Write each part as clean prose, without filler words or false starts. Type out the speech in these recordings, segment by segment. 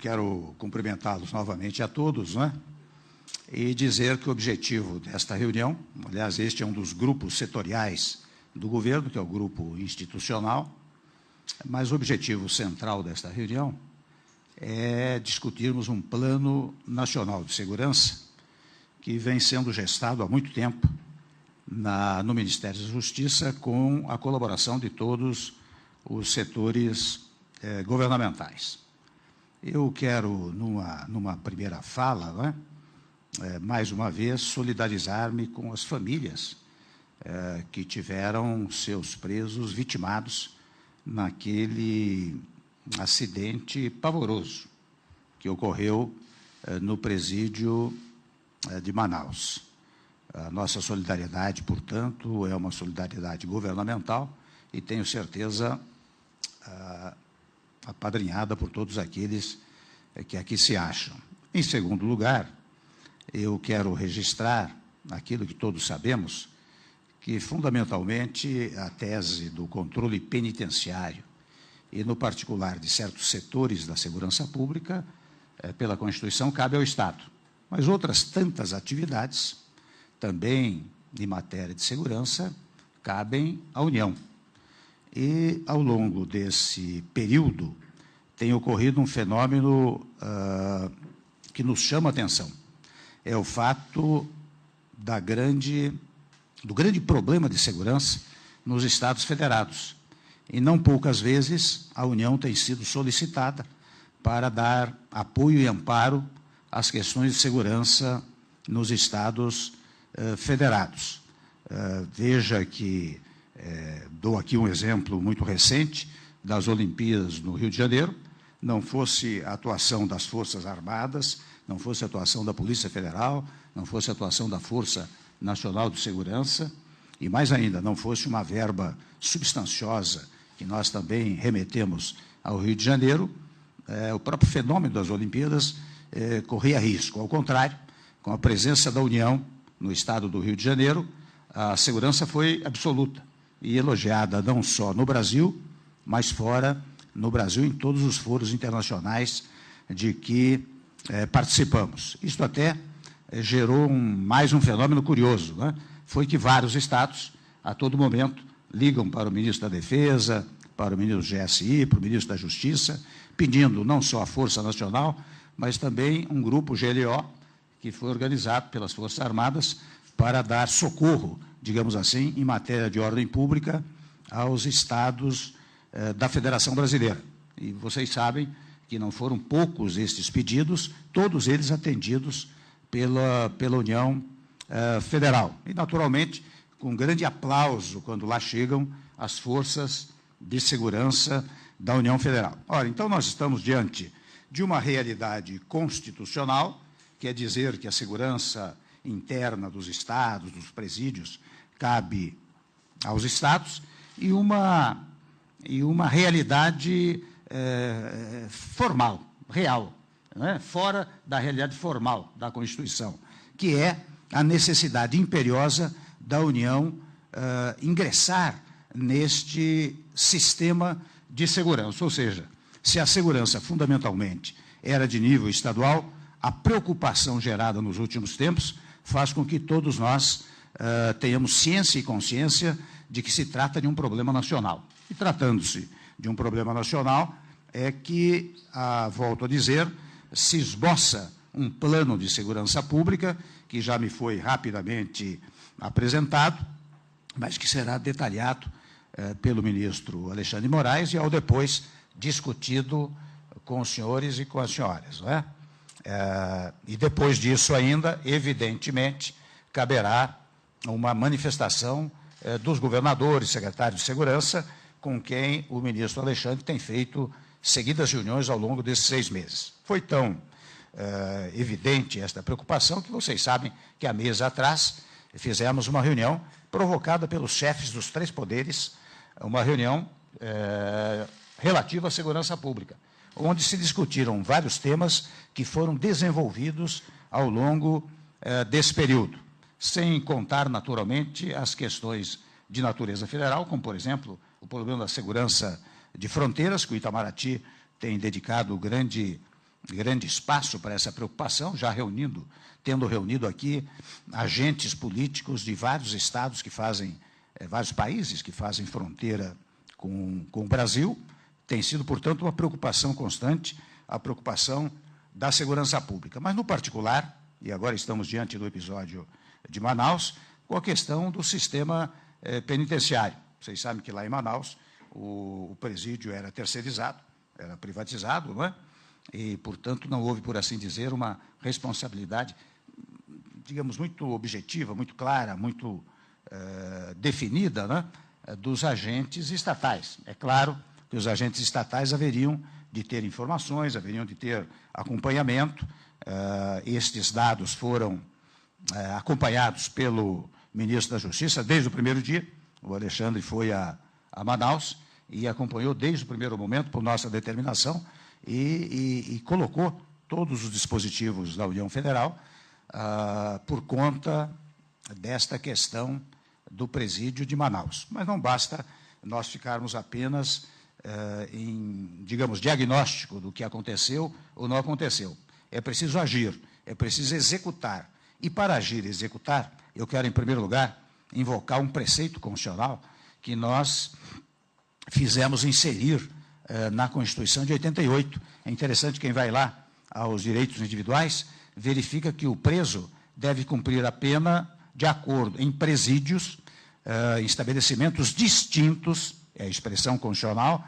quero cumprimentá-los novamente a todos, né? E dizer que o objetivo desta reunião, aliás, este é um dos grupos setoriais do governo, que é o grupo institucional, mas o objetivo central desta reunião é discutirmos um plano nacional de segurança que vem sendo gestado há muito tempo no Ministério da Justiça, com a colaboração de todos os setores governamentais. Eu quero, numa primeira fala, né, mais uma vez, solidarizar-me com as famílias que tiveram seus presos vitimados naquele acidente pavoroso que ocorreu no presídio de Manaus. A nossa solidariedade, portanto, é uma solidariedade governamental e tenho certeza apadrinhada por todos aqueles que aqui se acham. Em segundo lugar, eu quero registrar aquilo que todos sabemos, que, fundamentalmente, a tese do controle penitenciário e, no particular, de certos setores da segurança pública, pela Constituição, cabe ao Estado. Mas outras tantas atividades, também em matéria de segurança, cabem à União. E, ao longo desse período, tem ocorrido um fenômeno que nos chama a atenção. É o fato do grande problema de segurança nos Estados federados. E não poucas vezes a União tem sido solicitada para dar apoio e amparo às questões de segurança nos Estados federados. Veja que dou aqui um exemplo muito recente das Olimpíadas no Rio de Janeiro. Não fosse a atuação das Forças Armadas, não fosse a atuação da Polícia Federal, não fosse a atuação da Força Nacional de Segurança, e mais ainda, não fosse uma verba substanciosa que nós também remetemos ao Rio de Janeiro, o próprio fenômeno das Olimpíadas corria risco. Ao contrário, com a presença da União no estado do Rio de Janeiro, a segurança foi absoluta e elogiada não só no Brasil, mas fora no Brasil, em todos os foros internacionais de que participamos. Isto até gerou mais um fenômeno curioso, né? Foi que vários estados, a todo momento, ligam para o ministro da Defesa, para o ministro do GSI, para o ministro da Justiça, pedindo não só a Força Nacional, mas também um grupo GLO, que foi organizado pelas Forças Armadas para dar socorro, digamos assim, em matéria de ordem pública aos estados da Federação Brasileira. E vocês sabem que não foram poucos estes pedidos, todos eles atendidos pela União Federal. E, naturalmente, com grande aplauso quando lá chegam as forças de segurança da União Federal. Ora, então nós estamos diante de uma realidade constitucional, quer dizer que a segurança interna dos estados, dos presídios, cabe aos estados, e uma realidade formal, real, né? Fora da realidade formal da Constituição, que é a necessidade imperiosa da União ingressar neste sistema de segurança. Ou seja, se a segurança fundamentalmente era de nível estadual, a preocupação gerada nos últimos tempos faz com que todos nós tenhamos ciência e consciência de que se trata de um problema nacional. E tratando-se de um problema nacional, é que, volto a dizer, se esboça um plano de segurança pública, que já me foi rapidamente apresentado, mas que será detalhado pelo ministro Alexandre de Moraes e, ao depois, discutido com os senhores e com as senhoras, não é? E depois disso ainda, evidentemente, caberá uma manifestação dos governadores, secretários de segurança, com quem o ministro Alexandre tem feito seguidas reuniões ao longo desses 6 meses. Foi tão evidente esta preocupação que vocês sabem que há meses atrás fizemos uma reunião provocada pelos chefes dos 3 poderes, uma reunião relativa à segurança pública, onde se discutiram vários temas que foram desenvolvidos ao longo desse período, sem contar, naturalmente, as questões de natureza federal, como, por exemplo, o problema da segurança de fronteiras, que o Itamaraty tem dedicado grande grande espaço para essa preocupação, já tendo reunido aqui agentes políticos de vários estados que fazem, vários países que fazem fronteira com o Brasil. Tem sido, portanto, uma preocupação constante, a preocupação da segurança pública. Mas, no particular, e agora estamos diante do episódio de Manaus, com a questão do sistema penitenciário. Vocês sabem que lá em Manaus o presídio era terceirizado, era privatizado, não é? E, portanto, não houve, por assim dizer, uma responsabilidade, digamos, muito objetiva, muito clara, muito definida, né, dos agentes estatais. É claro que os agentes estatais haveriam de ter informações, haveriam de ter acompanhamento. Estes dados foram acompanhados pelo ministro da Justiça desde o primeiro dia. O Alexandre foi a Manaus e acompanhou desde o primeiro momento, por nossa determinação, e colocou todos os dispositivos da União Federal por conta desta questão do presídio de Manaus. Mas não basta nós ficarmos apenas em, digamos, diagnóstico do que aconteceu ou não aconteceu. É preciso agir, é preciso executar. E para agir e executar, eu quero, em primeiro lugar, invocar um preceito constitucional que nós fizemos inserir na Constituição de 88. É interessante, quem vai lá aos direitos individuais, verifica que o preso deve cumprir a pena de acordo em presídios, em estabelecimentos distintos, é a expressão constitucional,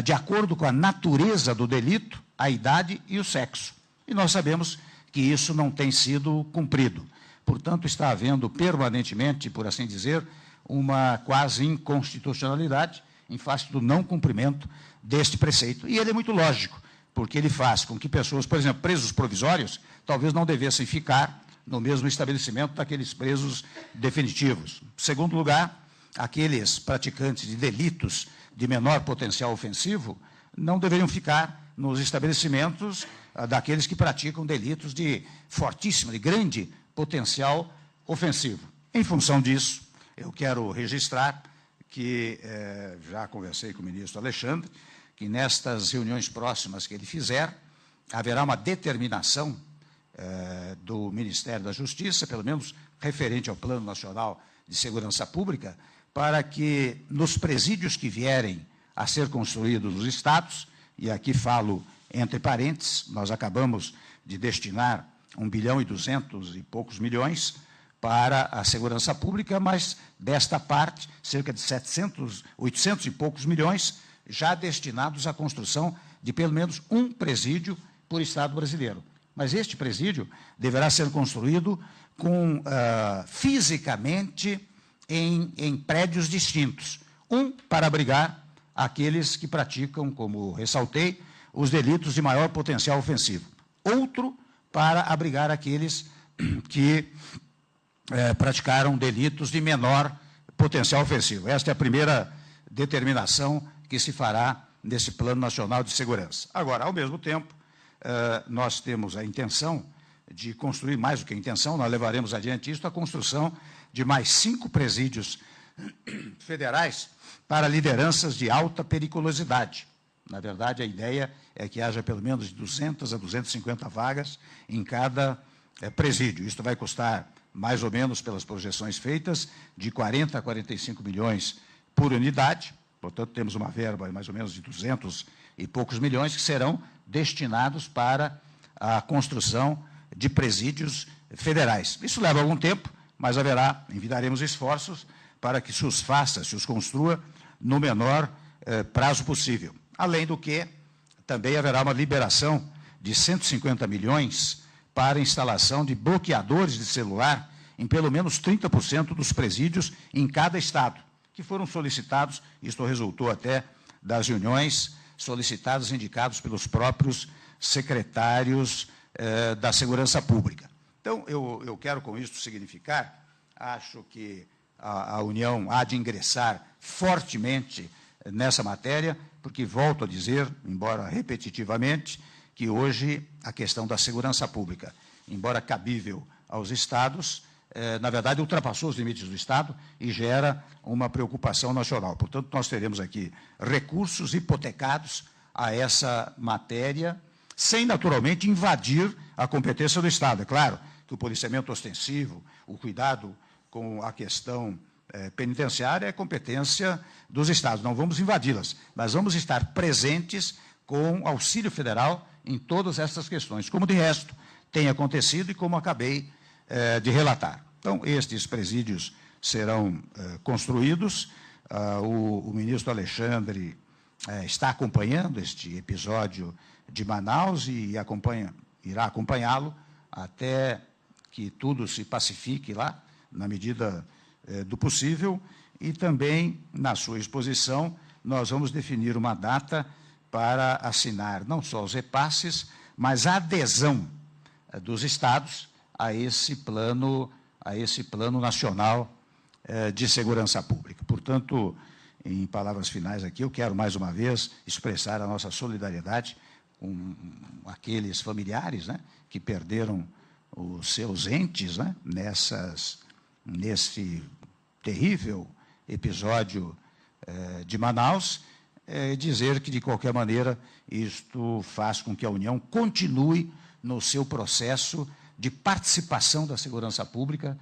de acordo com a natureza do delito, a idade e o sexo. E nós sabemos que isso não tem sido cumprido. Portanto, está havendo permanentemente, por assim dizer, uma quase inconstitucionalidade em face do não cumprimento deste preceito. E ele é muito lógico, porque ele faz com que pessoas, por exemplo, presos provisórios, talvez não devessem ficar no mesmo estabelecimento daqueles presos definitivos. Em segundo lugar, aqueles praticantes de delitos de menor potencial ofensivo não deveriam ficar nos estabelecimentos daqueles que praticam delitos de fortíssimo, de grande potencial ofensivo. Em função disso, eu quero registrar que, já conversei com o ministro Alexandre, que nestas reuniões próximas que ele fizer, haverá uma determinação do Ministério da Justiça, pelo menos referente ao Plano Nacional de Segurança Pública, para que nos presídios que vierem a ser construídos nos estados, e aqui falo entre parênteses, nós acabamos de destinar 1,2 bilhão para a segurança pública, mas desta parte, cerca de 800 e poucos milhões, já destinados à construção de pelo menos um presídio por Estado brasileiro. Mas este presídio deverá ser construído fisicamente em prédios distintos. Um para abrigar aqueles que praticam, como ressaltei, os delitos de maior potencial ofensivo. Outro para abrigar aqueles que praticaram delitos de menor potencial ofensivo. Esta é a primeira determinação que se fará nesse Plano Nacional de Segurança. Agora, ao mesmo tempo, nós temos a intenção de construir, mais do que a intenção, nós levaremos adiante isso, a construção de mais 5 presídios federais para lideranças de alta periculosidade. Na verdade, a ideia é que haja pelo menos de 200 a 250 vagas em cada presídio. Isso vai custar, mais ou menos, pelas projeções feitas, de 40 a 45 milhões por unidade. Portanto, temos uma verba mais ou menos de 200 e poucos milhões que serão destinados para a construção de presídios federais. Isso leva algum tempo, mas enviaremos esforços para que se os faça, se os construa no menor prazo possível. Além do que, também haverá uma liberação de 150 milhões para a instalação de bloqueadores de celular em pelo menos 30% dos presídios em cada estado, que foram solicitados, isto resultou até das reuniões solicitadas, indicados pelos próprios secretários da Segurança Pública. Então, eu quero com isso significar, acho que a União há de ingressar fortemente nessa matéria, porque volto a dizer, embora repetitivamente, que hoje a questão da segurança pública, embora cabível aos estados, na verdade ultrapassou os limites do Estado e gera uma preocupação nacional. Portanto, nós teremos aqui recursos hipotecados a essa matéria sem, naturalmente, invadir a competência do Estado. É claro que o policiamento ostensivo, o cuidado com a questão penitenciária é competência dos Estados, não vamos invadi-las, mas vamos estar presentes com auxílio federal em todas essas questões, como de resto tem acontecido e como acabei de relatar. Então, estes presídios serão construídos, o ministro Alexandre está acompanhando este episódio de Manaus e irá acompanhá-lo até que tudo se pacifique lá, na medida do possível, e também, na sua exposição, nós vamos definir uma data para assinar não só os repasses, mas a adesão dos Estados a esse plano nacional de segurança pública. Portanto, em palavras finais aqui, eu quero mais uma vez expressar a nossa solidariedade com aqueles familiares, né, que perderam os seus entes, né, nesse terrível episódio de Manaus, dizer que, de qualquer maneira, isto faz com que a União continue no seu processo de participação da segurança pública